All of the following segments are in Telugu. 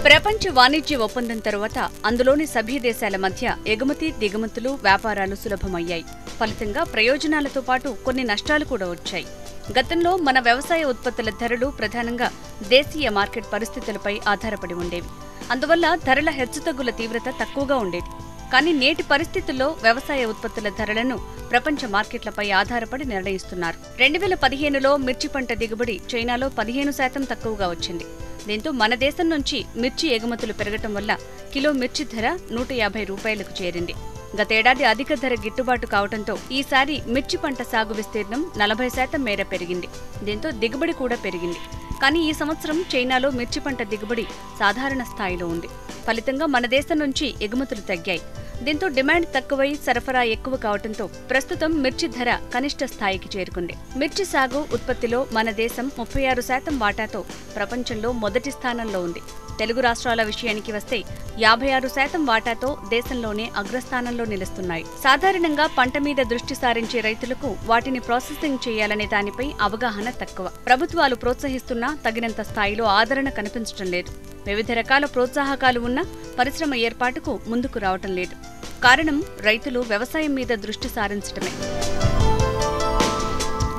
ప్రపంచ వాణిజ్య ఒప్పందం తరువాత అందులోని సభ్య దేశాల మధ్య ఎగుమతి దిగుమతులు వ్యాపారాలు సులభమయ్యాయి. ఫలితంగా ప్రయోజనాలతో పాటు కొన్ని నష్టాలు కూడా వచ్చాయి. గతంలో మన వ్యవసాయ ఉత్పత్తుల ధరలు ప్రధానంగా దేశీయ మార్కెట్ పరిస్థితులపై ఆధారపడి ఉండేవి. అందువల్ల ధరల హెచ్చుతగ్గుల తీవ్రత తక్కువగా ఉండేది. కానీ నేటి పరిస్థితుల్లో వ్యవసాయ ఉత్పత్తుల ధరలను ప్రపంచ మార్కెట్లపై ఆధారపడి నిర్ణయిస్తున్నారు. 2015లో మిర్చి పంట దిగుబడి చైనాలో 15% తక్కువగా వచ్చింది. దీంతో మన దేశం నుంచి మిర్చి ఎగుమతులు పెరగటం వల్ల కిలో మిర్చి ధర 150 రూపాయలకు చేరింది. గతేడాది అధిక ధర గిట్టుబాటు కావడంతో ఈసారి మిర్చి పంట సాగు విస్తీర్ణం 40% మేర పెరిగింది. దీంతో దిగుబడి కూడా పెరిగింది. కానీ ఈ సంవత్సరం చైనాలో మిర్చి పంట దిగుబడి సాధారణ స్థాయిలో ఉంది. ఫలితంగా మన దేశం నుంచి ఎగుమతులు తగ్గాయి. దీంతో డిమాండ్ తక్కువై సరఫరా ఎక్కువ కావడంతో ప్రస్తుతం మిర్చి ధర కనిష్ట స్థాయికి చేరుకుంది. మిర్చి సాగు ఉత్పత్తిలో మన దేశం 36% వాటాతో ప్రపంచంలో మొదటి స్థానంలో ఉంది. తెలుగు రాష్ట్రాల విషయానికి వస్తే 56% వాటాతో దేశంలోనే అగ్రస్థానంలో నిలుస్తున్నాయి. సాధారణంగా పంట మీద దృష్టి సారించే రైతులకు వాటిని ప్రాసెసింగ్ చేయాలనే దానిపై అవగాహన తక్కువ. ప్రభుత్వాలు ప్రోత్సహిస్తున్నా తగినంత స్థాయిలో ఆదరణ కనిపించడం లేదు. వివిధ రకాల ప్రోత్సాహకాలు ఉన్నా పరిశ్రమ ఏర్పాటుకు ముందుకు రావటం లేదు. కారణం రైతులు వ్యవసాయం మీద దృష్టి సారించడమే.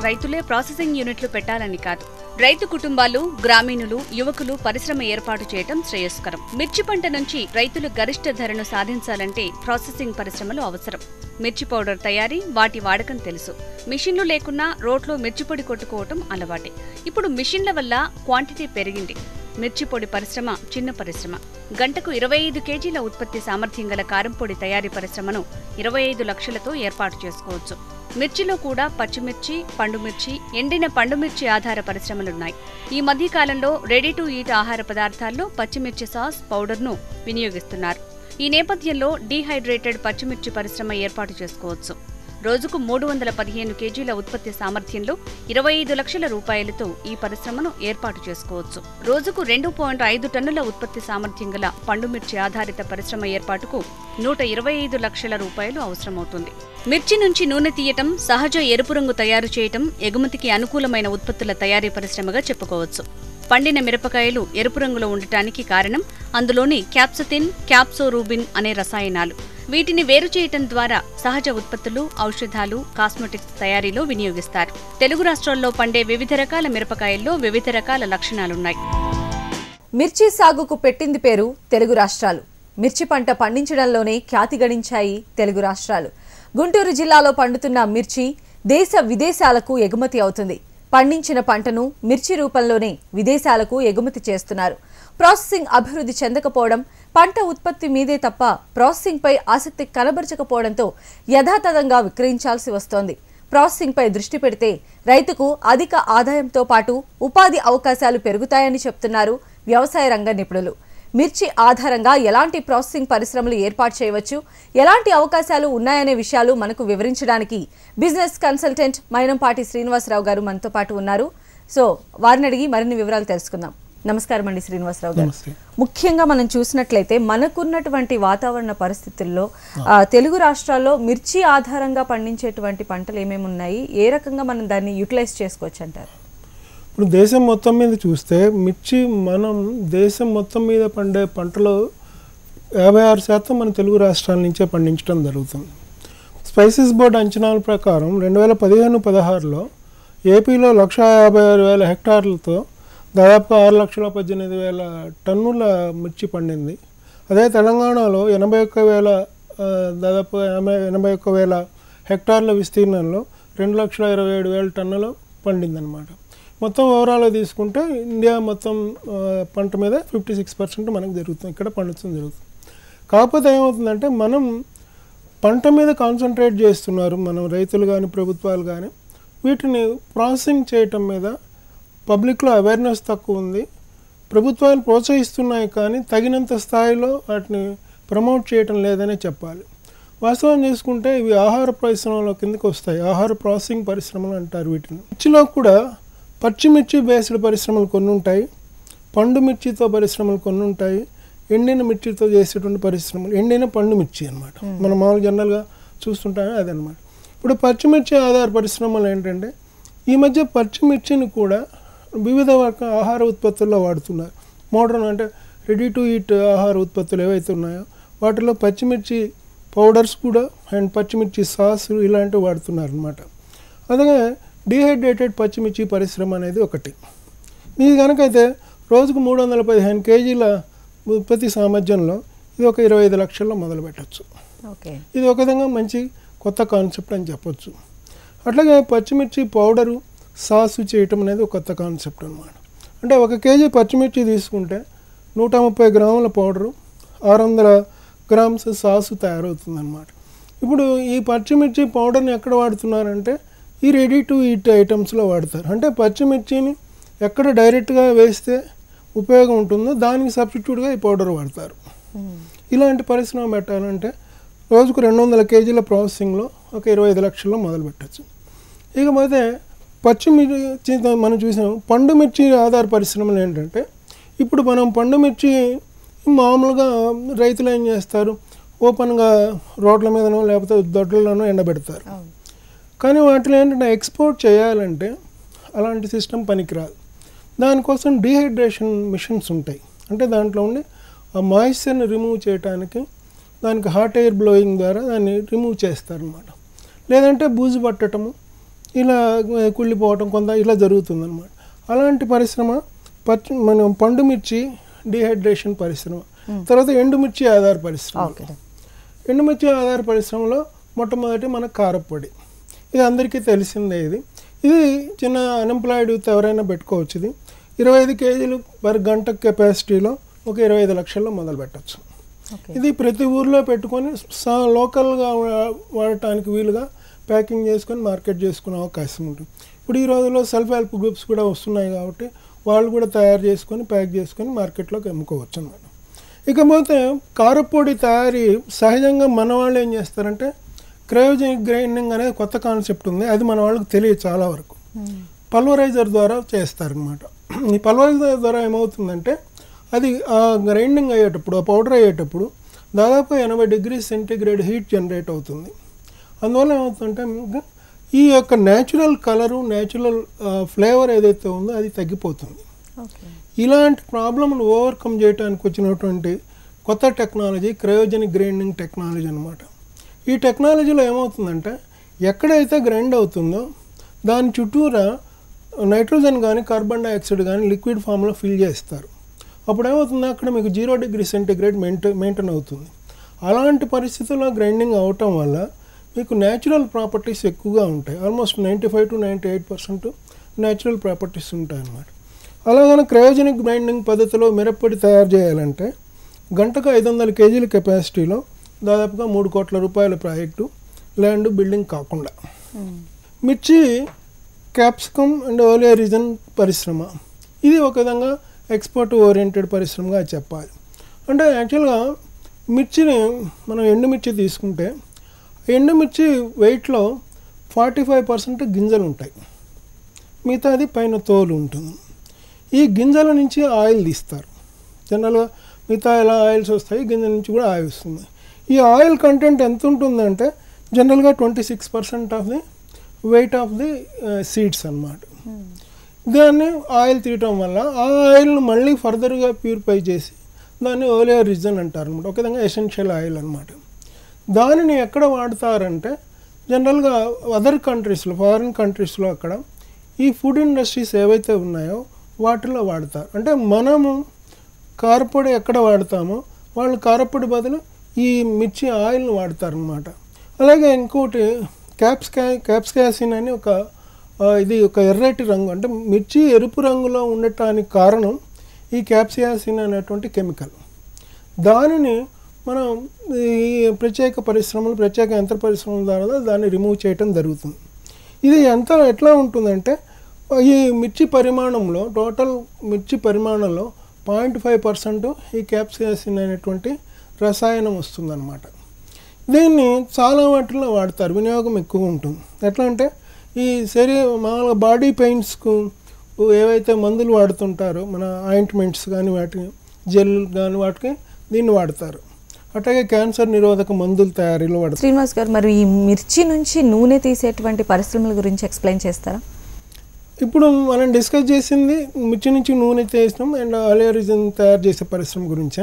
రైతులే ప్రాసెసింగ్ యూనిట్లు పెట్టాలని కాదు. రైతు కుటుంబాలు, గ్రామీణులు, యువకులు పరిశ్రమ ఏర్పాటు చేయడం శ్రేయస్కరం. మిర్చి పంట నుంచి రైతులు గరిష్ట ధరను సాధించాలంటే ప్రాసెసింగ్ పరిశ్రమలు అవసరం. మిర్చి పౌడర్ తయారీ, వాటి వాడకం తెలుసు. మిషన్లు లేకున్నా రోట్లో మిర్చిపొడి కొట్టుకోవటం అలవాటే. ఇప్పుడు మిషన్ల వల్ల క్వాంటిటీ పెరిగింది. మిర్చిపొడి పరిశ్రమ చిన్న పరిశ్రమ. గంటకు 25 కేజీల ఉత్పత్తి సామర్థ్యం గల కారంపొడి తయారీ పరిశ్రమను 25 లక్షలతో ఏర్పాటు చేసుకోవచ్చు. మిర్చిలో కూడా పచ్చిమిర్చి, పండుమిర్చి, ఎండిన పండుమిర్చి ఆధార పరిశ్రమలున్నాయి. ఈ మధ్యకాలంలో రెడీ టు ఈట్ ఆహార పదార్థాల్లో పచ్చిమిర్చి సాస్ పౌడర్ను వినియోగిస్తున్నారు. ఈ నేపథ్యంలో డీహైడ్రేటెడ్ పచ్చిమిర్చి పరిశ్రమ ఏర్పాటు చేసుకోవచ్చు. రోజుకు 315 కేజీల ఉత్పత్తి సామర్థ్యంలో 25 లక్షల రూపాయలతో ఈ పరిశ్రమను ఏర్పాటు చేసుకోవచ్చు. రోజుకు 2.5 టన్నుల ఉత్పత్తి సామర్థ్యం గల పండుమిర్చి ఆధారిత పరిశ్రమ ఏర్పాటుకు 125 లక్షల రూపాయలు అవసరమవుతుంది. మిర్చి నుంచి నూనె తీయటం, సహజ ఎరుపు రంగు తయారు చేయటం ఎగుమతికి అనుకూలమైన ఉత్పత్తుల తయారీ పరిశ్రమగా చెప్పుకోవచ్చు. పండిన మిరపకాయలు ఎరుపు రంగులో ఉండటానికి కారణం అందులోని క్యాప్సతిన్, క్యాప్సోరూబిన్ అనే రసాయనాలు. వీటిని వేరు చేయటం ద్వారా సహజ ఉత్పత్తులు, ఔషధాలు, కాస్మెటిక్స్ తయారీలో వినియోగిస్తారు. తెలుగు రాష్ట్రాల్లో పండే వివిధ రకాల మిరపకాయల్లో వివిధ రకాల లక్షణాలున్నాయి. మిర్చి సాగుకు పెట్టింది పేరు తెలుగు రాష్ట్రాలు. మిర్చి పంట పండించడంలోనే ఖ్యాతి గడించాయి తెలుగు రాష్ట్రాలు. గుంటూరు జిల్లాలో పండుతున్న మిర్చి దేశ విదేశాలకు ఎగుమతి అవుతుంది. పండించిన పంటను మిర్చి రూపంలోనే విదేశాలకు ఎగుమతి చేస్తున్నారు. ప్రాసెసింగ్ అభివృద్ధి చెందకపోవడం, పంట ఉత్పత్తి మీదే తప్ప ప్రాసెసింగ్పై ఆసక్తి కనబరచకపోవడంతో యథాతథంగా విక్రయించాల్సి వస్తోంది. ప్రాసెసింగ్పై దృష్టి పెడితే రైతుకు అధిక ఆదాయంతో పాటు ఉపాధి అవకాశాలు పెరుగుతాయని చెప్తున్నారు వ్యవసాయ రంగ నిపుణులు. మిర్చి ఆధారంగా ఎలాంటి ప్రాసెసింగ్ పరిశ్రమలు ఏర్పాటు చేయవచ్చు, ఎలాంటి అవకాశాలు ఉన్నాయనే విషయాలు మనకు వివరించడానికి బిజినెస్ కన్సల్టెంట్ మైనంపాటి శ్రీనివాసరావు గారు మనతో పాటు ఉన్నారు. సో వారిని అడిగి మరిన్ని వివరాలు తెలుసుకుందాం. నమస్కారం అండి శ్రీనివాసరావు గారు. ముఖ్యంగా మనం చూసినట్లయితే మనకున్నటువంటి వాతావరణ పరిస్థితుల్లో తెలుగు రాష్ట్రాల్లో మిర్చి ఆధారంగా పండించేటువంటి పంటలు ఏమేమి ఉన్నాయి, ఏ రకంగా మనం దాన్ని యూటిలైజ్ చేసుకోవచ్చు అంటారు? ఇప్పుడు దేశం మొత్తం మీద చూస్తే మిర్చి మనం దేశం మొత్తం మీద పండే పంటలో 56% మన తెలుగు రాష్ట్రాల నుంచే పండించడం జరుగుతుంది. స్పైసెస్ బోర్డు అంచనాల ప్రకారం 2015-16లో ఏపీలో 156,000 హెక్టార్లతో దాదాపు 6,18,000 టన్నుల మిర్చి పండింది. అదే తెలంగాణలో 81,000 దాదాపు 81,000 హెక్టార్ల విస్తీర్ణంలో 2,27,000 టన్నులు పండిందనమాట. మొత్తం ఓవరాల్గా తీసుకుంటే ఇండియా మొత్తం పంట మీద 56% మనకు జరుగుతుంది, ఇక్కడ పండించడం జరుగుతుంది. కాకపోతే ఏమవుతుందంటే మనం పంట మీద కాన్సన్ట్రేట్ చేస్తున్నారు మనం రైతులు కానీ ప్రభుత్వాలు కానీ. వీటిని ప్రాసెసింగ్ చేయటం మీద పబ్లిక్లో అవేర్నెస్ తక్కువ ఉంది. ప్రభుత్వాలు ప్రోత్సహిస్తున్నాయి కానీ తగినంత స్థాయిలో వాటిని ప్రమోట్ చేయటం లేదనే చెప్పాలి. వాస్తవం చేసుకుంటే ఇవి ఆహార పరిశ్రమల కిందకి వస్తాయి. ఆహార ప్రాసెసింగ్ పరిశ్రమలు అంటారు వీటిని. మిర్చిలో కూడా పచ్చిమిర్చి బేస్డ్ పరిశ్రమలు కొన్ని ఉంటాయి, పండు మిర్చితో పరిశ్రమలు కొన్ని ఉంటాయి, ఎండిన మిర్చితో చేసేటువంటి పరిశ్రమలు, ఎండిన పండు మిర్చి అనమాట. మనం మామూలు జనరల్గా చూస్తుంటామే అదనమాట. ఇప్పుడు పచ్చిమిర్చి ఆధార పరిశ్రమలు ఏంటంటే ఈ మధ్య పచ్చిమిర్చిని కూడా వివిధ ఆహార ఉత్పత్తుల్లో వాడుతున్నారు. మోడర్న్ అంటే రెడీ టు ఈట్ ఆహార ఉత్పత్తులు ఏవైతే ఉన్నాయో వాటిలో పచ్చిమిర్చి పౌడర్స్ కూడా అండ్ పచ్చిమిర్చి సాస్ ఇలాంటివి వాడుతున్నారు అనమాట. అలాగే డీహైడ్రేటెడ్ పచ్చిమిర్చి పరిశ్రమ అనేది ఒకటి. ఇది కనుకైతే రోజుకు 315 కేజీల ఉత్పత్తి సామర్థ్యంలో ఇది ఒక 25 లక్షల్లో మొదలు పెట్టచ్చు. ఇది ఒక విధంగా మంచి కొత్త కాన్సెప్ట్ అని చెప్పొచ్చు. అట్లాగే పచ్చిమిర్చి పౌడరు సాసు చేయటం అనేది ఒక కొత్త కాన్సెప్ట్ అనమాట. అంటే 1 కేజీ పచ్చిమిర్చి తీసుకుంటే 130 గ్రాముల పౌడరు 600 గ్రామ్స్ సాసు తయారవుతుందన్నమాట. ఇప్పుడు ఈ పచ్చిమిర్చి పౌడర్ని ఎక్కడ వాడుతున్నారంటే ఈ రెడీ టు ఈట్ ఐటమ్స్లో వాడతారు. అంటే పచ్చిమిర్చిని ఎక్కడ డైరెక్ట్గా వేస్తే ఉపయోగం ఉంటుందో దానికి సబ్స్టిట్యూట్గా ఈ పౌడర్ వాడతారు. ఇలాంటి పరిశ్రమ పెట్టాలంటే రోజుకు 200 కేజీల ప్రాసెసింగ్లో ఒక 25 లక్షల్లో మొదలు పెట్టచ్చు. ఇకపోతే పచ్చిమిర్చి మనం చూసాం. పండు మిర్చి ఆధార పరిశ్రమలు ఏంటంటే ఇప్పుడు మనం పండు మిర్చి మామూలుగా రైతులు ఏం చేస్తారు, ఓపెన్గా రోడ్ల మీదనో లేకపోతే దొడ్లలోనో ఎండబెడతారు. కానీ వాటిలో ఏంటంటే ఎక్స్పోర్ట్ చేయాలంటే అలాంటి సిస్టమ్ పనికిరాదు. దానికోసం డీహైడ్రేషన్ మిషన్స్ ఉంటాయి. అంటే దాంట్లో ఉండి ఆ మాయిశ్చర్ని రిమూవ్ చేయడానికి దానికి హాట్ ఎయిర్ బ్లోయింగ్ ద్వారా దాన్ని రిమూవ్ చేస్తారనమాట. లేదంటే బూజు పట్టడము ఇలా కుళ్ళిపోవటం కొంత ఇలా జరుగుతుందన్నమాట. అలాంటి పరిశ్రమ మనం పండు మిర్చి డీహైడ్రేషన్ పరిశ్రమ. తర్వాత ఎండుమిర్చి ఆధార పరిశ్రమ. ఎండుమిర్చి ఆధార పరిశ్రమలో మొట్టమొదటి మన కారప్పొడి. ఇది అందరికీ తెలిసిందే. ఇది చిన్న అన్ఎంప్లాయిడ్ యూత్ ఎవరైనా పెట్టుకోవచ్చు. ఇది 25 కేజీలు పర్ గంట కెపాసిటీలో ఒక 25 లక్షల్లో మొదలు పెట్టచ్చు. ఇది ప్రతి ఊర్లో పెట్టుకొని లోకల్గా వాడటానికి వీలుగా ప్యాకింగ్ చేసుకొని మార్కెట్ చేసుకునే అవకాశం ఉంటుంది. ఇప్పుడు ఈ రోజుల్లో సెల్ఫ్ హెల్ప్ గ్రూప్స్ కూడా వస్తున్నాయి కాబట్టి వాళ్ళు కూడా తయారు చేసుకొని ప్యాక్ చేసుకొని మార్కెట్లోకి అమ్ముకోవచ్చు అన్నమాట. ఇకపోతే కారప్పొడి తయారీ సహజంగా మన వాళ్ళు ఏం చేస్తారంటే క్రయోజెనిక్ గ్రైండింగ్ అనేది కొత్త కాన్సెప్ట్ ఉంది. అది మన వాళ్ళకి తెలియదు చాలా వరకు. పల్వరైజర్ ద్వారా చేస్తారనమాట. ఈ పల్వరైజర్ ద్వారా ఏమవుతుందంటే అది ఆ గ్రైండింగ్ అయ్యేటప్పుడు ఆ పౌడర్ అయ్యేటప్పుడు దాదాపు 80 డిగ్రీ సెంటీగ్రేడ్ హీట్ జనరేట్ అవుతుంది. అందువల్ల ఏమవుతుందంటే ఈ యొక్క న్యాచురల్ కలరు న్యాచురల్ ఫ్లేవర్ ఏదైతే ఉందో అది తగ్గిపోతుంది. ఇలాంటి ప్రాబ్లమ్ను ఓవర్కమ్ చేయడానికి వచ్చినటువంటి కొత్త టెక్నాలజీ క్రయోజెనిక్ గ్రైండింగ్ టెక్నాలజీ అనమాట. ఈ టెక్నాలజీలో ఏమవుతుందంటే ఎక్కడైతే గ్రైండ్ అవుతుందో దాని చుట్టూరా నైట్రోజన్ కానీ కార్బన్ డైఆక్సైడ్ కానీ లిక్విడ్ ఫామ్లో ఫిల్ చేస్తారు. అప్పుడు ఏమవుతుందో అక్కడ మీకు 0 డిగ్రీ సెంటీగ్రేడ్ మెయింటైన్ అవుతుంది. అలాంటి పరిస్థితుల్లో గ్రైండింగ్ అవటం వల్ల మీకు న్యాచురల్ ప్రాపర్టీస్ ఎక్కువగా ఉంటాయి. ఆల్మోస్ట్ 95 to 98% న్యాచురల్ ప్రాపర్టీస్ ఉంటాయి అన్నమాట. అలాగనే క్రయోజెనిక్ గ్రైండింగ్ పద్ధతిలో మిరప్పొడి తయారు చేయాలంటే గంటకు 500 కేజీల కెపాసిటీలో దాదాపుగా 3 కోట్ల రూపాయల ప్రాజెక్టు, ల్యాండ్ బిల్డింగ్ కాకుండా. మిర్చి క్యాప్సికమ్ అండ్ ఓలియా రీజన్ పరిశ్రమ ఇది ఒక విధంగా ఎక్స్పోర్ట్ ఓరియంటెడ్ పరిశ్రమగా చెప్పాలి. అంటే యాక్చువల్గా మిర్చిని మనం ఎండుమిర్చి తీసుకుంటే ఎండుమిర్చి వెయిట్లో 45% గింజలు ఉంటాయి, మిగతాది పైన తోలు ఉంటుంది. ఈ గింజల నుంచి ఆయిల్ తీస్తారు. జనరల్గా మిగతా ఎలా ఆయిల్స్ వస్తాయి, గింజల నుంచి కూడా ఆయిల్ వస్తుంది. ఈ ఆయిల్ కంటెంట్ ఎంత ఉంటుందంటే జనరల్గా 26% of the weight of the seeds అన్నమాట. దాన్ని ఆయిల్ తీయటం వల్ల ఆ ఆయిల్ను మళ్ళీ ఫర్దర్గా ప్యూరిఫై చేసి దాన్ని ఓలియా రీజన్ అంటారు అనమాట. ఒక విధంగా ఎసెన్షియల్ ఆయిల్ అనమాట. దానిని ఎక్కడ వాడతారంటే జనరల్గా అదర్ కంట్రీస్లో, ఫారిన్ కంట్రీస్లో అక్కడ ఈ ఫుడ్ ఇండస్ట్రీస్ ఏవైతే ఉన్నాయో వాటిలో వాడతారు. అంటే మనము కారపొడి ఎక్కడ వాడతామో వాళ్ళు కారపొడి బదులు ఈ మిర్చి ఆయిల్ని వాడతారనమాట. అలాగే ఇంకోటి క్యాప్సికాసిన్ అని ఇది ఒక ఎర్రటి రంగు, అంటే మిర్చి ఎరుపు రంగులో ఉండటానికి కారణం ఈ క్యాప్సికాసిన్ అనేటువంటి కెమికల్. దానిని మనం ఈ ప్రత్యేక యంత్ర పరిశ్రమల ద్వారా దాన్ని రిమూవ్ చేయటం జరుగుతుంది. ఇది ఎట్లా ఉంటుందంటే ఈ మిర్చి పరిమాణంలో టోటల్ మిర్చి పరిమాణంలో 0.5% ఈ క్యాప్సికాసిన్ అనేటువంటి రసాయనం వస్తుందన్నమాట. దీన్ని చాలా వాటిల్లో వాడతారు, వినియోగం ఎక్కువ ఉంటుంది. ఎట్లా అంటే ఈ మామూలుగా బాడీ పెయిన్స్కు ఏవైతే మందులు వాడుతుంటారో మన ఆయింట్మెంట్స్ కానీ వాటిని జెల్ కానీ వాటికి దీన్ని వాడతారు. అట్లాగే క్యాన్సర్ నిరోధక మందుల తయారీలో వాడతారు. శ్రీనివాస్ గారు, మరి ఈ మిర్చి నుంచి నూనె తీసేటువంటి పరిశ్రమల గురించి ఎక్స్ప్లెయిన్ చేస్తారా? ఇప్పుడు మనం డిస్కస్ చేసింది మిర్చి నుంచి నూనె చేసినాం అండ్ ఆలియరిజన్ తయారు చేసే పరిశ్రమ గురించే.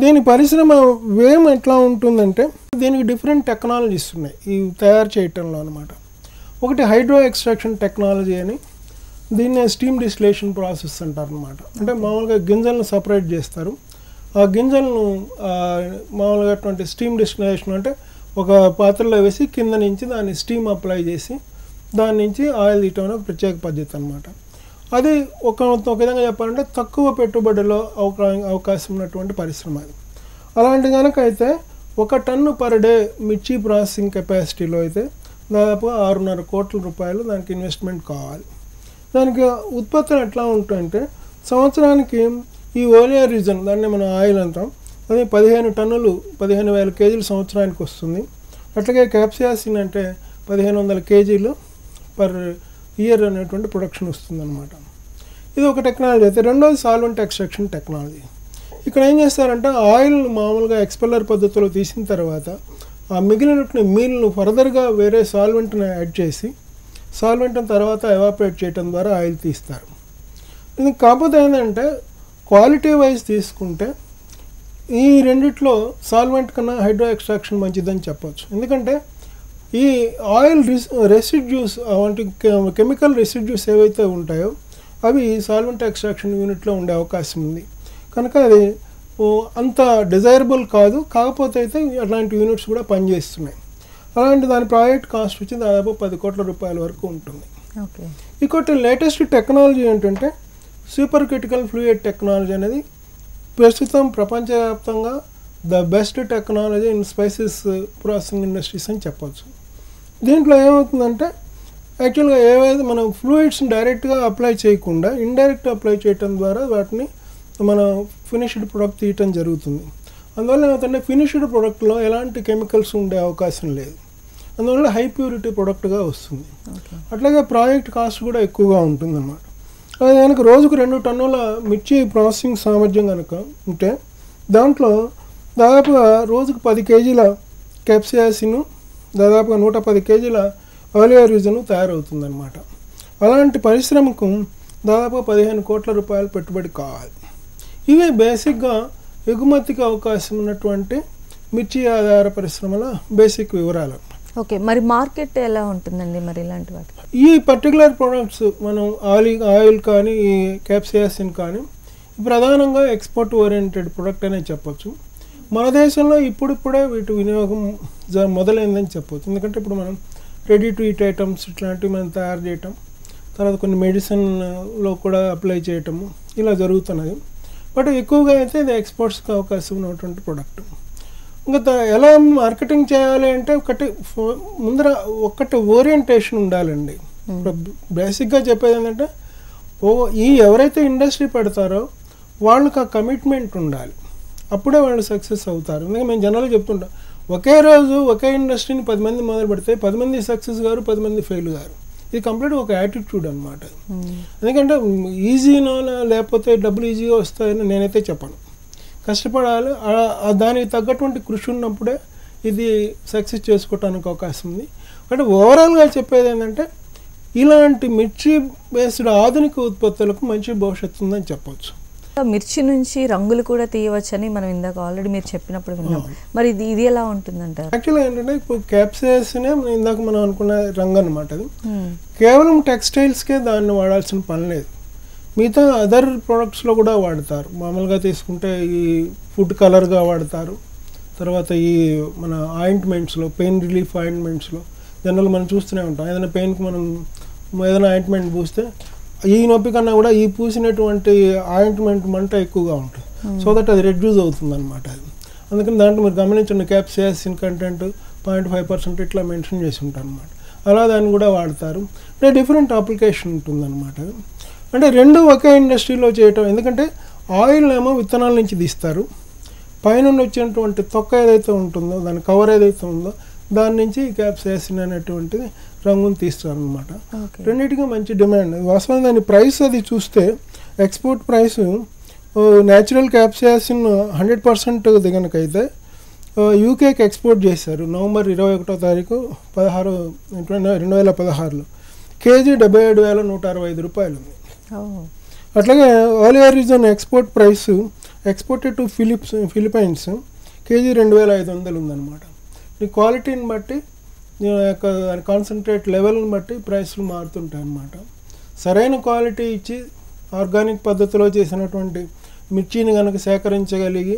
దీని పరిశ్రమ వేం ఎట్లా ఉంటుందంటే దీనికి డిఫరెంట్ టెక్నాలజీస్ ఉన్నాయి ఈ తయారు చేయటంలో అనమాట. ఒకటి హైడ్రో ఎక్స్ట్రాక్షన్ టెక్నాలజీ అని, దీన్నే స్టీమ్ డిస్టిలేషన్ ప్రాసెస్ అంటారు అనమాట. అంటే మామూలుగా గింజలను సపరేట్ చేస్తారు, ఆ గింజలను మామూలుగా అటువంటి స్టీమ్ డిస్టిలేషన్ అంటే ఒక పాత్రలో వేసి కింద నుంచి దాన్ని స్టీమ్ అప్లై చేసి దాని నుంచి ఆయిల్ తీయటం ఒక ప్రత్యేక పద్ధతి అనమాట. అది ఒక విధంగా చెప్పాలంటే తక్కువ పెట్టుబడిలో అవకాశం ఉన్నటువంటి పరిశ్రమ అది. అలాంటి కనుక అయితే 1 టన్ను పర్ డే మిర్చి ప్రాసెసింగ్ కెపాసిటీలో అయితే దాదాపు 6.5 కోట్ల రూపాయలు దానికి ఇన్వెస్ట్మెంట్ కావాలి. దానికి ఉత్పత్తులు ఎట్లా ఉంటాయంటే సంవత్సరానికి ఈ ఓలియరిజన్ దాన్ని మనం ఆయిల్ అంటాం, అది 15 టన్నులు 15,000 కేజీలు సంవత్సరానికి వస్తుంది. అట్లాగే క్యాప్సియాసిన్ అంటే 1,500 కేజీలు పర్ ఇయర్ అనేటువంటి ప్రొడక్షన్ వస్తుందన్నమాట. ఇది ఒక టెక్నాలజీ అయితే. రెండోది సాల్వెంట్ ఎక్స్ట్రాక్షన్ టెక్నాలజీ. ఇక్కడ ఏం చేస్తారంటే ఆయిల్ మామూలుగా ఎక్స్పెల్లర్ పద్ధతిలో తీసిన తర్వాత ఆ మిగిలినటువంటి మీల్ను ఫర్దర్గా వేరే సాల్వెంట్ని యాడ్ చేసి సాల్వెంట్ని తర్వాత ఎవాపరేట్ చేయడం ద్వారా ఆయిల్ తీస్తారు. ఇది కాకపోతే ఏంటంటే క్వాలిటీ వైజ్ తీసుకుంటే ఈ రెండిట్లో సాల్వెంట్ కన్నా హైడ్రో ఎక్స్ట్రాక్షన్ మంచిదని చెప్పవచ్చు. ఎందుకంటే ఈ ఆయిల్ రెసిడ్యూస్ వంటి కెమికల్ రెసిడ్యూస్ ఏవైతే ఉంటాయో అవి సాల్వెంట్ ఎక్స్ట్రాక్షన్ యూనిట్లో ఉండే అవకాశం ఉంది కనుక అది అంత డిజైరబుల్ కాదు. కాకపోతే అయితే అట్లాంటి యూనిట్స్ కూడా పనిచేస్తున్నాయి. అలాంటి దాని ప్రాజెక్ట్ కాస్ట్ వచ్చి దాదాపు 10 కోట్ల రూపాయల వరకు ఉంటుంది. ఇంకోటి లేటెస్ట్ టెక్నాలజీ ఏంటంటే సూపర్ క్రిటికల్ ఫ్లూయిడ్ టెక్నాలజీ అనేది ప్రస్తుతం ప్రపంచవ్యాప్తంగా the best technology in spices processing industries అని చెప్పచ్చు. దీంట్లో ఏమవుతుందంటే యాక్చువల్గా ఏవైతే మనం ఫ్లూయిడ్స్ని డైరెక్ట్గా అప్లై చేయకుండా ఇండైరెక్ట్ అప్లై చేయటం ద్వారా వాటిని మనం ఫినిష్డ్ ప్రొడక్ట్ తీయటం జరుగుతుంది. అందువల్ల ఏమవుతుందంటే ఫినిష్డ్ ప్రొడక్ట్లో ఎలాంటి కెమికల్స్ ఉండే అవకాశం లేదు, అందువల్ల హై ప్యూరిటీ ప్రొడక్ట్గా వస్తుంది. అట్లాగే ప్రాజెక్ట్ కాస్ట్ కూడా ఎక్కువగా ఉంటుంది అన్నమాట. అది కనుక రోజుకు 2 టన్నుల మిర్చి ప్రాసెసింగ్ సామర్థ్యం కనుక ఉంటే దాంట్లో దాదాపుగా రోజుకు 10 కేజీల క్యాప్సియాసిన్, దాదాపుగా 110 కేజీల ఆలియరిజన్ తయారవుతుందన్నమాట. అలాంటి పరిశ్రమకు దాదాపు 15 కోట్ల రూపాయలు పెట్టుబడి కావాలి. ఇవే బేసిక్గా ఎగుమతికి అవకాశం ఉన్నటువంటి మిర్చి ఆధార పరిశ్రమల బేసిక్ వివరాలు. ఓకే, మరి మార్కెట్ ఎలా ఉంటుందండి మరి ఇలాంటి వాటి? ఈ పర్టికులర్ ప్రొడక్ట్స్ మనం ఆయిల్ కానీ ఈ క్యాప్సియాసిన్ కానీ ప్రధానంగా ఎక్స్పోర్ట్ ఓరియంటెడ్ ప్రొడక్ట్ అనే చెప్పొచ్చు. మన దేశంలో ఇప్పుడిప్పుడే వీటి వినియోగం మొదలైందని చెప్పవచ్చు. ఎందుకంటే ఇప్పుడు మనం రెడీ టు ఈట్ ఐటమ్స్ ఇట్లాంటివి మనం తయారు చేయటం, తర్వాత కొన్ని మెడిసిన్లో కూడా అప్లై చేయటము ఇలా జరుగుతున్నది. బట్ ఎక్కువగా అయితే ఇది ఎక్స్పోర్ట్స్కి అవకాశం ఉన్నటువంటి ప్రోడక్ట్. ఇంకా ఎలా మార్కెటింగ్ చేయాలి అంటే ఒకటి ఓరియంటేషన్ ఉండాలండి. బేసిక్గా చెప్పేది ఏంటంటే ఎవరైతే ఇండస్ట్రీ పెడతారో వాళ్ళకి ఆ కమిట్మెంట్ ఉండాలి, అప్పుడే వాళ్ళు సక్సెస్ అవుతారు. ఎందుకంటే మేము జనరల్గా చెప్తుంటాం, ఒకే రోజు ఒకే ఇండస్ట్రీని 10 మంది మొదలు పెడితే 10 మంది సక్సెస్ గారు, 10 మంది ఫెయిల్ గారు. ఇది కంప్లీట్గా ఒక యాటిట్యూడ్ అనమాట. ఎందుకంటే ఈజీనో లేకపోతే డబ్బులు ఈజీగా వస్తాయని నేనైతే చెప్పను. కష్టపడాలి, దానికి తగ్గటువంటి కృషి ఉన్నప్పుడే ఇది సక్సెస్ చేసుకోవడానికి అవకాశం ఉంది. అంటే ఓవరాల్గా చెప్పేది ఏంటంటే ఇలాంటి మిర్చి బేస్డ్ ఆధునిక ఉత్పత్తులకు మంచి భవిష్యత్తు ఉందని చెప్పవచ్చు. మిర్చి నుంచి రంగులు కూడా తీయవచ్చని మనం ఇందాక ఆల్రెడీ మీరు చెప్పినప్పుడు విన్నాం. మరి ఇది ఎలా ఉంటుందంటారు? యాక్చువల్గా ఏంటంటే ఇప్పుడు క్యాప్సియాసిన్ ఇందాక మనం అనుకున్న రంగు అనమాట. అది కేవలం టెక్స్టైల్స్కే దాన్ని వాడాల్సిన పని లేదు, మిగతా అదర్ ప్రొడక్ట్స్లో కూడా వాడతారు. మామూలుగా తీసుకుంటే ఈ ఫుడ్ కలర్గా వాడతారు, తర్వాత ఈ మన ఆయింట్మెంట్స్లో పెయిన్ రిలీఫ్ ఆయింట్మెంట్స్లో జనరల్ మనం చూస్తూనే ఉంటాం. ఏదైనా పెయిన్కి మనం ఏదైనా ఆయింట్మెంట్ పూస్తే ఈ నొప్పి కన్నా కూడా ఈ పూసినటువంటి ఆయింట్మెంట్ మంట ఎక్కువగా ఉంటుంది, సో దట్ అది రెడ్యూస్ అవుతుంది అనమాట. అది అందుకని దాంట్లో మీరు గమనించండి క్యాప్సియాసిన్ కంటెంట్ 0.5% ఇట్లా మెన్షన్ చేసి ఉంటారు అనమాట. అలా దాన్ని కూడా వాడతారు. అంటే డిఫరెంట్ అప్లికేషన్ ఉంటుందన్నమాట. అంటే రెండు ఒకే ఇండస్ట్రీలో చేయటం, ఎందుకంటే ఆయిల్ ఏమో విత్తనాల నుంచి తీస్తారు, పైన వచ్చినటువంటి తొక్క ఏదైతే ఉంటుందో దాని కవర్ ఏదైతే ఉందో దాని నుంచి క్యాప్సియాసిన్ అనేటువంటిది రంగును తీస్తారు అనమాట. రెండింటికి మంచి డిమాండ్. వాస్తవం దాని ప్రైస్ అది చూస్తే ఎక్స్పోర్ట్ ప్రైస్ న్యాచురల్ క్యాప్సియాసిన్ 100% దిగనకైతే యూకేకి ఎక్స్పోర్ట్ చేశారు నవంబర్ 21వ తారీఖు 2016లో. కేజీ 77,165 రూపాయలు ఉంది. ఓ. అట్లాగే Alia reason export price exported to Philippines KG 2,500 ఉందన్నమాట. ఈ క్వాలిటీని బట్టి కాన్సన్ట్రేట్ లెవెల్ని బట్టి ప్రైస్లు మారుతుంటాయి అన్నమాట. సరైన క్వాలిటీ ఇచ్చి ఆర్గానిక్ పద్ధతిలో చేసినటువంటి మిర్చిని కనుక సేకరించగలిగి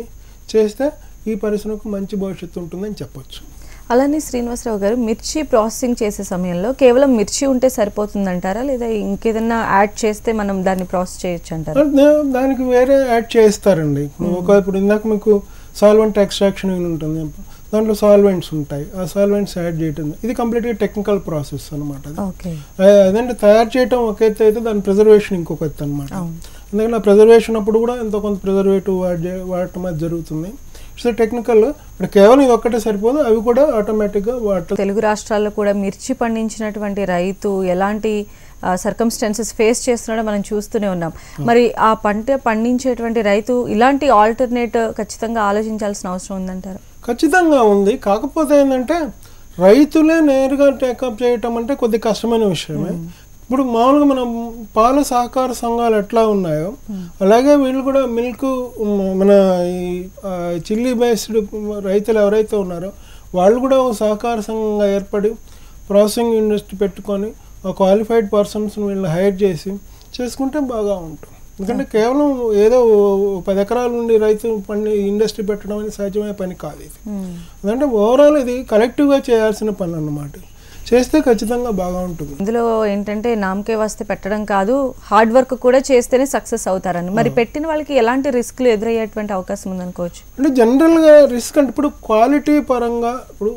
చేస్తే ఈ పరిశ్రమకు మంచి భవిష్యత్తు ఉంటుందని చెప్పొచ్చు. అలానే శ్రీనివాసరావు గారు, మిర్చి ప్రాసెసింగ్ చేసే సమయంలో కేవలం మిర్చి ఉంటే సరిపోతుందంటారా, లేదా ఇంకేదన్నా యాడ్ చేస్తే మనం దాన్ని ప్రాసెస్ చేయొచ్చు అంటారా? దానికి వేరే యాడ్ చేస్తారండి. ఇప్పుడు ఇందాక మీకు సాల్వెంట్ ఎక్స్ట్రాక్షన్ ఉంటుంది, దాంట్లో సాల్వెంట్స్ ఉంటాయి. ఆ సాల్వెంట్స్ యాడ్ చేయటం ఇది కంప్లీట్గా టెక్నికల్ ప్రాసెస్ అనమాట. అదంటే తయారు చేయటం ఒక ఎత్తు అయితే దాని ప్రిజర్వేషన్ ఇంకొక ఎత్తు అనమాట. ఎందుకంటే ఆ ప్రిజర్వేషన్ అప్పుడు కూడా ఎంతో కొంత ప్రిజర్వేటివ్ వాడటం అది జరుగుతుంది. సో టెక్నికల్ ఇప్పుడు కేవలం ఇది ఒక్కటే సరిపోదు, అవి కూడా ఆటోమేటిక్గా వాడటం. తెలుగు రాష్ట్రాల్లో కూడా మిర్చి పండించినటువంటి రైతు ఎలాంటి సర్కమ్స్టాన్సెస్ ఫేస్ చేస్తున్నాడో మనం చూస్తూనే ఉన్నాం. మరి ఆ పంట పండించేటువంటి రైతు ఇలాంటి ఆల్టర్నేట్ ఖచ్చితంగా ఆలోచించాల్సిన అవసరం ఉందంటారు? ఖచ్చితంగా ఉంది. కాకపోతే ఏంటంటే రైతులే నేరుగా టేకప్ చేయటం అంటే కొద్ది కష్టమైన విషయమే. ఇప్పుడు మామూలుగా మనం పాల సహకార సంఘాలు ఎట్లా ఉన్నాయో అలాగే వీళ్ళు కూడా మిల్క్ మన ఈ చిల్లీ బేస్డ్ రైతులు ఎవరైతే ఉన్నారో వాళ్ళు కూడా సహకార సంఘంగా ఏర్పడి ప్రాసెసింగ్ ఇండస్ట్రీ పెట్టుకొని ఆ క్వాలిఫైడ్ పర్సన్స్ని వీళ్ళని హైర్ చేసి చేసుకుంటే బాగా ఉంటుంది. ఎందుకంటే కేవలం ఏదో 10 ఎకరాల నుండి రైతు ఇండస్ట్రీ పెట్టడం అనేది సహజమైన పని కాదు. ఇది ఎందుకంటే ఓవరాల్ ఇది కలెక్టివ్గా చేయాల్సిన పని అన్నమాట. చేస్తే ఖచ్చితంగా బాగా ఉంటుంది. ఇందులో ఏంటంటే నామకే వస్తే పెట్టడం కాదు, హార్డ్ వర్క్ కూడా చేస్తేనే సక్సెస్ అవుతారని. మరి పెట్టిన వాళ్ళకి ఎలాంటి రిస్క్లు ఎదురయ్యేటువంటి అవకాశం ఉందనుకోవచ్చు? అంటే జనరల్గా రిస్క్ అంటే ఇప్పుడు క్వాలిటీ పరంగా ఇప్పుడు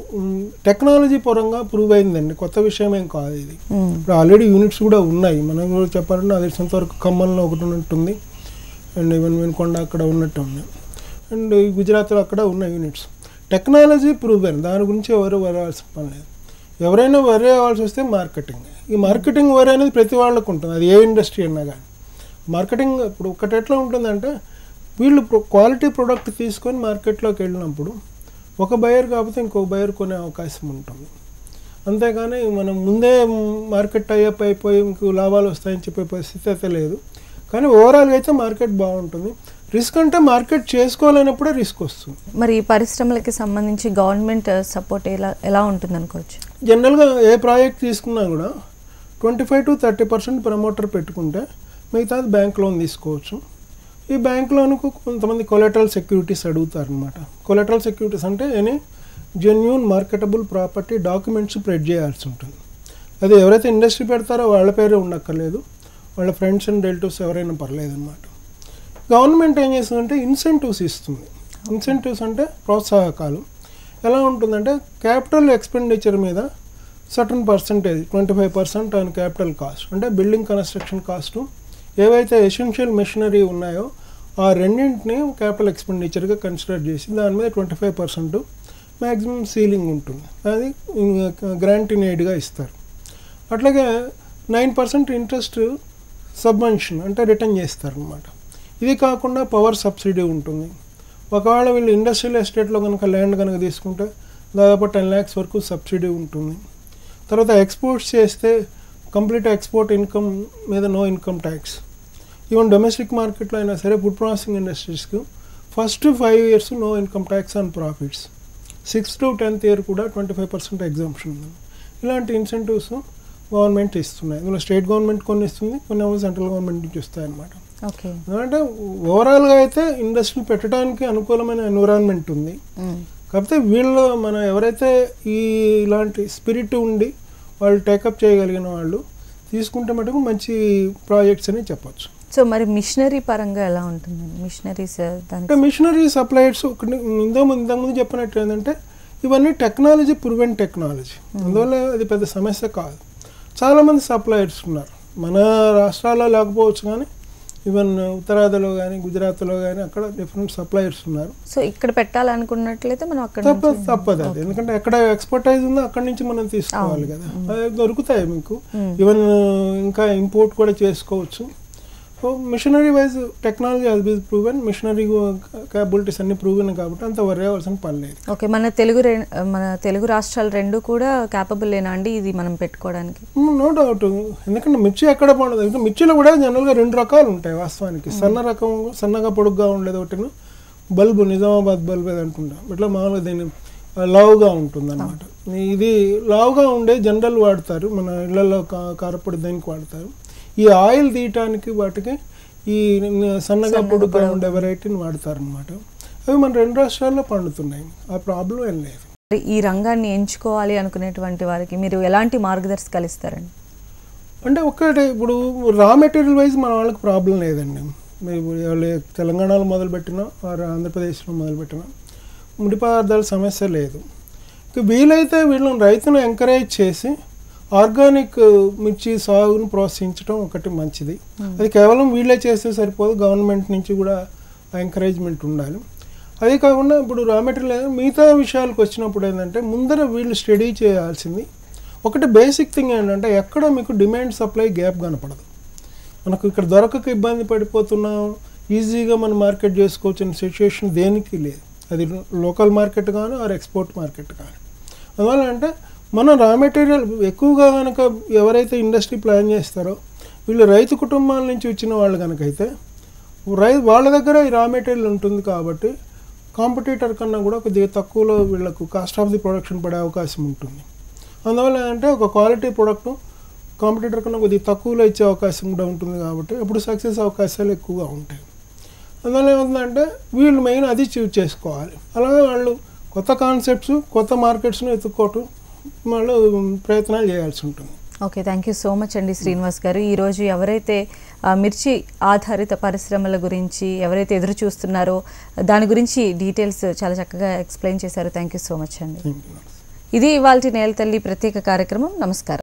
టెక్నాలజీ పరంగా ప్రూవ్ అయిందండి, కొత్త విషయం ఏం కాదు ఇది. ఇప్పుడు ఆల్రెడీ యూనిట్స్ కూడా ఉన్నాయి. మనం కూడా చెప్పాలంటే అది కొంతవరకు ఖమ్మంలో ఒకటి ఉన్నట్టుంది, అండ్ ఈవెన్ వెనుకొండ అక్కడ ఉన్నట్టు ఉన్నాయి, అండ్ గుజరాత్లో అక్కడ ఉన్న యూనిట్స్. టెక్నాలజీ ప్రూవ్ అయింది, దాని గురించి ఎవరు వరాల్సిన పని లేదు. ఎవరైనా వరి అవ్వాల్సి వస్తే మార్కెటింగ్. ఈ మార్కెటింగ్ వరి అనేది ప్రతి వాళ్ళకు ఉంటుంది, అది ఏ ఇండస్ట్రీ అన్నా కానీ. మార్కెటింగ్ ఇప్పుడు ఒకటి ఎట్లా ఉంటుందంటే వీళ్ళు క్వాలిటీ ప్రోడక్ట్ తీసుకొని మార్కెట్లోకి వెళ్ళినప్పుడు ఒక బయర్ కాకపోతే ఇంకొక బయర్ కొనే అవకాశం ఉంటుంది. అంతేగాని మనం ముందే మార్కెట్ టైఅప్ అయిపోయి ఇంకో లాభాలు వస్తాయని చెప్పే పరిస్థితి అయితే లేదు. కానీ ఓవరాల్గా అయితే మార్కెట్ బాగుంటుంది. రిస్క్ అంటే మార్కెట్ చేసుకోలేనప్పుడే రిస్క్ వస్తుంది. మరి ఈ పరిశ్రమలకి సంబంధించి గవర్నమెంట్ సపోర్ట్ ఎలా ఉంటుంది అనుకోవచ్చు? జనరల్గా ఏ ప్రాజెక్ట్ తీసుకున్నా కూడా 25 to 30% ప్రమోటర్ పెట్టుకుంటే మిగతాది బ్యాంక్ లోన్ తీసుకోవచ్చు. ఈ బ్యాంక్ లోన్కు కొంతమంది కొలెటరల్ సెక్యూరిటీస్ అడుగుతారనమాట. కొలెటరల్ సెక్యూరిటీస్ అంటే any genuine marketable property documents ప్రెడ్ చేయాల్సి ఉంటుంది. అది ఎవరైతే ఇండస్ట్రీ పెడతారో వాళ్ళ పేరే ఉండక్కర్లేదు, వాళ్ళ ఫ్రెండ్స్ అండ్ రిలేటివ్స్ ఎవరైనా పర్లేదు అనమాట. గవర్నమెంట్ ఏం చేస్తుందంటే ఇన్సెంటివ్స్ ఇస్తుంది. ఇన్సెంటివ్స్ అంటే ప్రోత్సాహకాలు. ఎలా ఉంటుందంటే క్యాపిటల్ ఎక్స్పెండిచర్ మీద certain percentage 25% on capital cost, అంటే బిల్డింగ్ కన్స్ట్రక్షన్ కాస్ట్, ఏవైతే ఎసెన్షియల్ మెషినరీ ఉన్నాయో ఆ రెండింటిని క్యాపిటల్ ఎక్స్పెండిచర్గా కన్సిడర్ చేసి దాని మీద 25% మ్యాక్సిమం సీలింగ్ ఉంటుంది. అది గ్రాంట్ ఇన్ ఎయిడ్గా ఇస్తారు. అట్లాగే 9% ఇంట్రెస్ట్ సబ్వెన్షన్ అంటే రిటర్న్ చేస్తారు అన్నమాట. ఇది కాకుండా పవర్ సబ్సిడీ ఉంటుంది. ఒకవేళ వీళ్ళు ఇండస్ట్రియల్ ఎస్టేట్లో కనుక ల్యాండ్ కనుక తీసుకుంటే దాదాపు 10 lakhs వరకు సబ్సిడీ ఉంటుంది. తర్వాత ఎక్స్పోర్ట్స్ చేస్తే కంప్లీట్ ఎక్స్పోర్ట్ ఇన్కమ్ మీద no income tax. Even domestic మార్కెట్లో అయినా సరే ఫుడ్ ప్రాసెసింగ్ ఇండస్ట్రీస్కి first 5 years no income tax on profits, 6th to 10th year కూడా 25% ఎగ్జాంప్షన్ ఉంది. ఇలాంటి ఇన్సెంటివ్స్ గవర్నమెంట్ ఇస్తున్నాయి. ఇందులో స్టేట్ గవర్నమెంట్ కొన్ని ఇస్తుంది, కొన్ని సెంట్రల్ గవర్నమెంట్ నుంచి వస్తాయి అన్నమాట. అంటే ఓవరాల్గా అయితే ఇండస్ట్రీ పెట్టడానికి అనుకూలమైన ఎన్విరాన్మెంట్ ఉంది. కాకపోతే వీళ్ళు మన ఎవరైతే ఇలాంటి స్పిరిట్ ఉండి వాళ్ళు టేకప్ చేయగలిగిన వాళ్ళు తీసుకుంటే మటుకు మంచి ప్రాజెక్ట్స్ అని చెప్పొచ్చు. సో మరి మిషనరీ పరంగా ఎలా ఉంటుంది? మిషనరీస్ అంటే మిషనరీ సప్లయర్స్ ఇంతకుముందు చెప్పినట్టు ఏంటంటే ఇవన్నీ టెక్నాలజీ ప్రూవెన్ టెక్నాలజీ, అందువల్ల అది పెద్ద సమస్య కాదు. చాలామంది సప్లయర్స్ ఉన్నారు, మన రాష్ట్రాల్లో లేకపోవచ్చు కానీ ఈవెన్ ఉత్తరాదిలో కానీ గుజరాత్లో కానీ అక్కడ డిఫరెంట్ సప్లయర్స్ ఉన్నారు. సో ఇక్కడ పెట్టాలనుకున్నట్లయితే మనం అక్కడ తప్పదు అది, ఎందుకంటే ఎక్కడ ఎక్స్పర్టైజ్ ఉందో అక్కడి నుంచి మనం తీసుకోవాలి కదా. దొరుకుతాయి మీకు, ఈవెన్ ఇంకా ఇంపోర్ట్ కూడా చేసుకోవచ్చు. Machinery wise technology has been proven, machinery capabilities అన్ని ప్రూవెన్ కాబట్టి అంత వరి అవ్వాల్సిన పని లేదు. ఓకే, మన తెలుగు రాష్ట్రాలు రెండు కూడా క్యాపబుల్ లేనా అండి ఇది మనం పెట్టుకోవడానికి? No doubt. ఎందుకంటే మిర్చి ఎక్కడ పండుతుంది, ఇంకా మిర్చిలో కూడా జనరల్గా 2 రకాలు ఉంటాయి వాస్తవానికి. సన్నగా పొడుగ్గా ఉండేది ఒకటి, బల్బు నిజామాబాద్ బల్బు ఏది అంటుంటాం, ఇట్లా మామూలుగా దీన్ని లావుగా ఉంటుంది అన్నమాట. ఇది లావుగా ఉండే జనరల్ వాడతారు, మన ఇళ్లలో కారపొడి దేనికి వాడతారు. ఈ ఆయిల్ తీయటానికి వాటికి ఈ సన్నగా పొడుగ్గా ఉండే వెరైటీని వాడతారు అనమాట. అవి మన 2 రాష్ట్రాల్లో పండుతున్నాయి, ఆ ప్రాబ్లం ఏం లేదు. ఈ రంగాన్ని ఎంచుకోవాలి అనుకునేటువంటి వారికి మీరు ఎలాంటి మార్గదర్శకాలు ఇస్తారండి? అంటే ఒక్కటే, ఇప్పుడు రా మెటీరియల్ వైజ్ మన వాళ్ళకి ప్రాబ్లం లేదండి. తెలంగాణలో మొదలుపెట్టినా ఆంధ్రప్రదేశ్లో మొదలుపెట్టినా ముడి పదార్థాల సమస్య లేదు. వీలైతే వీళ్ళని రైతును ఎంకరేజ్ చేసి ఆర్గానిక్ మిర్చి సాగును ప్రోత్సహించడం ఒకటి మంచిది. అది కేవలం వీళ్ళే చేస్తే సరిపోదు, గవర్నమెంట్ నుంచి కూడా ఎంకరేజ్మెంట్ ఉండాలి. అదే కాకుండా ఇప్పుడు రా మెటీరియల్ మిగతా విషయాలకు వచ్చినప్పుడు ఏంటంటే ముందర వీళ్ళు స్టడీ చేయాల్సింది ఒకటి బేసిక్ థింగ్ ఏంటంటే ఎక్కడ మీకు డిమాండ్ సప్లై గ్యాప్ కనపడదు. మనకు ఇక్కడ దొరకక ఇబ్బంది పడిపోతున్నాం, ఈజీగా మనం మార్కెట్ చేసుకోవచ్చిన సిచ్యువేషన్ దేనికి లేదు. అది లోకల్ మార్కెట్ కానీ ఆర్ ఎక్స్పోర్ట్ మార్కెట్ కానీ. అందువల్ల అంటే మనం రా మెటీరియల్ ఎక్కువగా కనుక ఎవరైతే ఇండస్ట్రీ ప్లాన్ చేస్తారో వీళ్ళు రైతు కుటుంబాల నుంచి వచ్చిన వాళ్ళు కనుకైతే వాళ్ళ దగ్గర ఈ రా మెటీరియల్ ఉంటుంది కాబట్టి కాంపిటీటర్ కన్నా కూడా కొద్దిగా తక్కువలో వీళ్ళకు కాస్ట్ ఆఫ్ ది ప్రొడక్షన్ పడే అవకాశం ఉంటుంది. అందువల్ల అంటే ఒక క్వాలిటీ ప్రోడక్ట్ కాంపిటీటర్ కన్నా కొద్దిగా తక్కువలో ఇచ్చే అవకాశం కూడా ఉంటుంది కాబట్టి అప్పుడు సక్సెస్ అవకాశాలు ఎక్కువగా ఉంటాయి. అందువల్ల ఏమవుతుందంటే వీళ్ళు మెయిన్ అది చూజ్ చేసుకోవాలి. అలాగే వాళ్ళు కొత్త కాన్సెప్ట్స్, కొత్త మార్కెట్స్ను ఎత్తుక్కోవటం వాళ్ళు ప్రయత్నాలు చేయాల్సి ఉంటుంది. Okay, thank you so much అండి శ్రీనివాస్ గారు. ఈరోజు ఎవరైతే మిర్చి ఆధారిత పరిశ్రమల గురించి ఎవరైతే ఎదురు చూస్తున్నారో దాని గురించి డీటెయిల్స్ చాలా చక్కగా ఎక్స్ప్లెయిన్ చేశారు. థ్యాంక్ యూ సో మచ్ అండి. ఇది ఇవాల్టి నేల తల్లి ప్రత్యేక కార్యక్రమం. నమస్కారం.